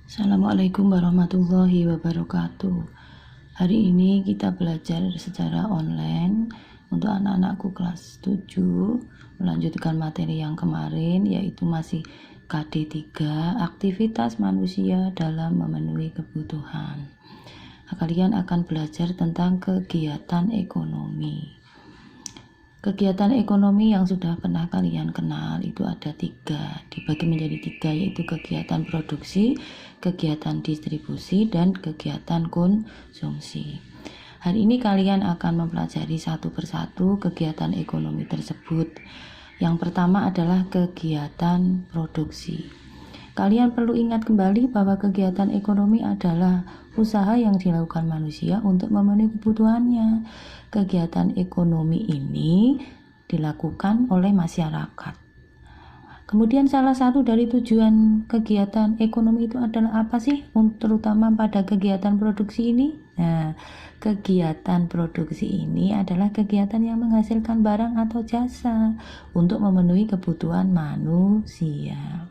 Assalamualaikum warahmatullahi wabarakatuh. Hari ini kita belajar secara online untuk anak-anakku kelas 7, melanjutkan materi yang kemarin, yaitu masih KD 3, aktivitas manusia dalam memenuhi kebutuhan. Kalian akan belajar tentang kegiatan ekonomi. Kegiatan ekonomi yang sudah pernah kalian kenal itu ada 3, dibagi menjadi 3, yaitu kegiatan produksi, kegiatan distribusi, dan kegiatan konsumsi. Hari ini kalian akan mempelajari satu persatu kegiatan ekonomi tersebut. Yang pertama adalah kegiatan produksi. Kalian perlu ingat kembali bahwa kegiatan ekonomi adalah usaha yang dilakukan manusia untuk memenuhi kebutuhannya. Kegiatan ekonomi ini dilakukan oleh masyarakat. Kemudian salah satu dari tujuan kegiatan ekonomi itu adalah apa sih? Terutama pada kegiatan produksi ini. Nah, kegiatan produksi ini adalah kegiatan yang menghasilkan barang atau jasa untuk memenuhi kebutuhan manusia.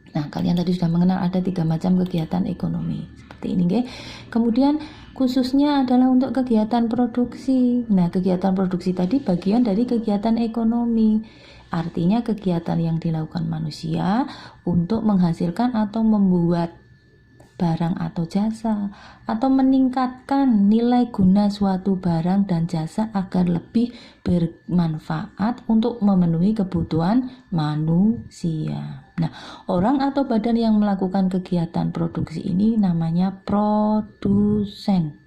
Nah, kalian tadi sudah mengenal ada 3 macam kegiatan ekonomi seperti ini, okay? Kemudian khususnya adalah untuk kegiatan produksi. Nah, kegiatan produksi tadi bagian dari kegiatan ekonomi. Artinya kegiatan yang dilakukan manusia untuk menghasilkan atau membuat barang atau jasa, atau meningkatkan nilai guna suatu barang dan jasa agar lebih bermanfaat untuk memenuhi kebutuhan manusia. Nah, orang atau badan yang melakukan kegiatan produksi ini namanya produsen.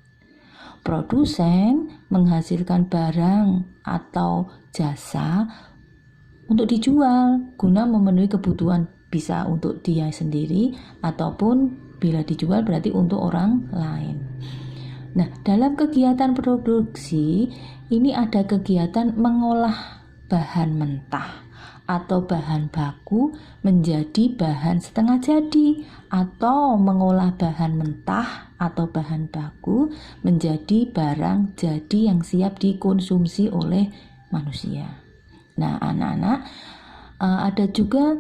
Produsen menghasilkan barang atau jasa untuk dijual guna memenuhi kebutuhan, bisa untuk dia sendiri ataupun bila dijual berarti untuk orang lain. Nah, dalam kegiatan produksi ini ada kegiatan mengolah bahan mentah atau bahan baku menjadi bahan setengah jadi, atau mengolah bahan mentah atau bahan baku menjadi barang jadi yang siap dikonsumsi oleh manusia. Nah, anak-anak, ada juga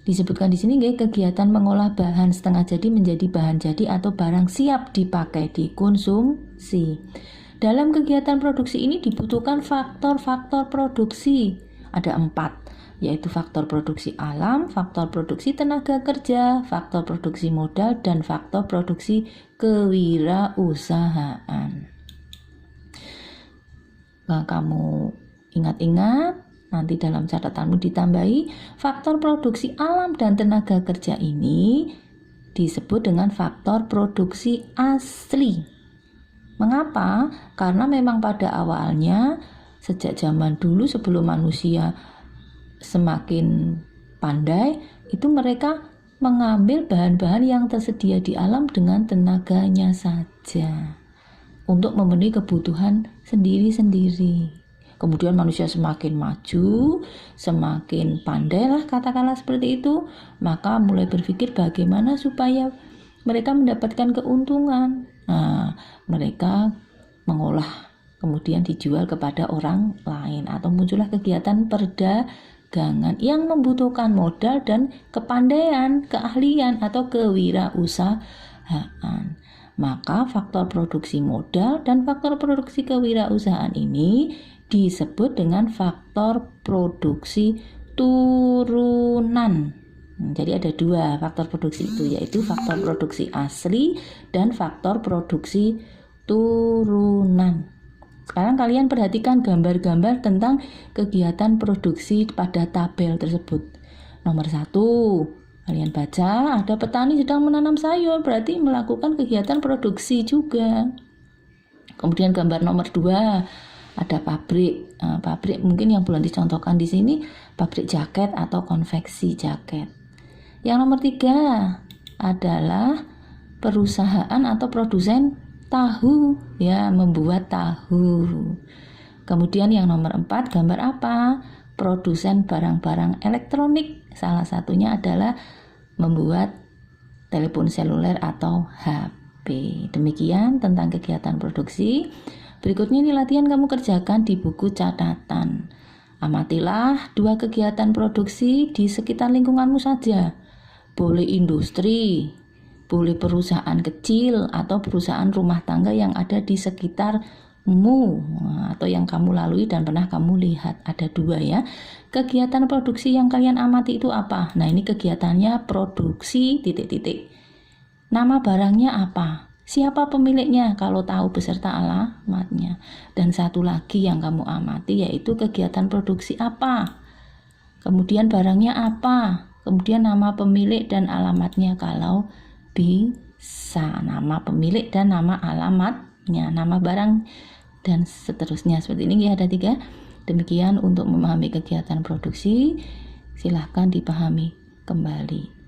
disebutkan di sini kegiatan mengolah bahan setengah jadi menjadi bahan jadi atau barang siap dipakai dikonsumsi. Dalam kegiatan produksi ini dibutuhkan faktor-faktor produksi. Ada 4, yaitu faktor produksi alam, faktor produksi tenaga kerja, faktor produksi modal, dan faktor produksi kewirausahaan. Nah, kamu ingat-ingat, nanti dalam catatanmu ditambahi faktor produksi alam dan tenaga kerja ini disebut dengan faktor produksi asli. Mengapa? Karena memang pada awalnya sejak zaman dulu sebelum manusia semakin pandai, itu mereka mengambil bahan-bahan yang tersedia di alam dengan tenaganya saja untuk memenuhi kebutuhan sendiri-sendiri. Kemudian manusia semakin maju, semakin pandai lah katakanlah seperti itu, maka mulai berpikir bagaimana supaya mereka mendapatkan keuntungan. Nah, mereka mengolah kemudian dijual kepada orang lain, atau muncullah kegiatan perdagangan yang membutuhkan modal dan kepandaian, keahlian atau kewirausahaan. Maka faktor produksi modal dan faktor produksi kewirausahaan ini disebut dengan faktor produksi turunan. Jadi ada 2 faktor produksi itu, yaitu faktor produksi asli dan faktor produksi turunan. Sekarang kalian perhatikan gambar-gambar tentang kegiatan produksi pada tabel tersebut. Nomor 1, kalian baca ada petani sedang menanam sayur, berarti melakukan kegiatan produksi juga. Kemudian gambar nomor 2, ada pabrik. Pabrik mungkin yang belum dicontohkan di sini, pabrik jaket atau konveksi jaket. Yang nomor 3 adalah perusahaan atau produsen tahu, ya, membuat tahu. Kemudian yang nomor 4, gambar apa? Produsen barang-barang elektronik. Salah satunya adalah membuat telepon seluler atau HP. Demikian tentang kegiatan produksi. Berikutnya ini latihan kamu kerjakan di buku catatan. Amatilah 2 kegiatan produksi di sekitar lingkunganmu saja. Boleh industri, boleh perusahaan kecil atau perusahaan rumah tangga yang ada di sekitarmu atau yang kamu lalui dan pernah kamu lihat. Ada 2 ya. Kegiatan produksi yang kalian amati itu apa? Nah, ini kegiatannya produksi titik-titik. Nama barangnya apa? Siapa pemiliknya? Kalau tahu beserta alamatnya. Dan satu lagi yang kamu amati yaitu kegiatan produksi apa? Kemudian barangnya apa? Kemudian nama pemilik dan alamatnya kalau bisa. Nama pemilik dan nama alamatnya, nama barang dan seterusnya. Seperti ini ya, ada 3. Demikian untuk memahami kegiatan produksi. Silahkan dipahami kembali.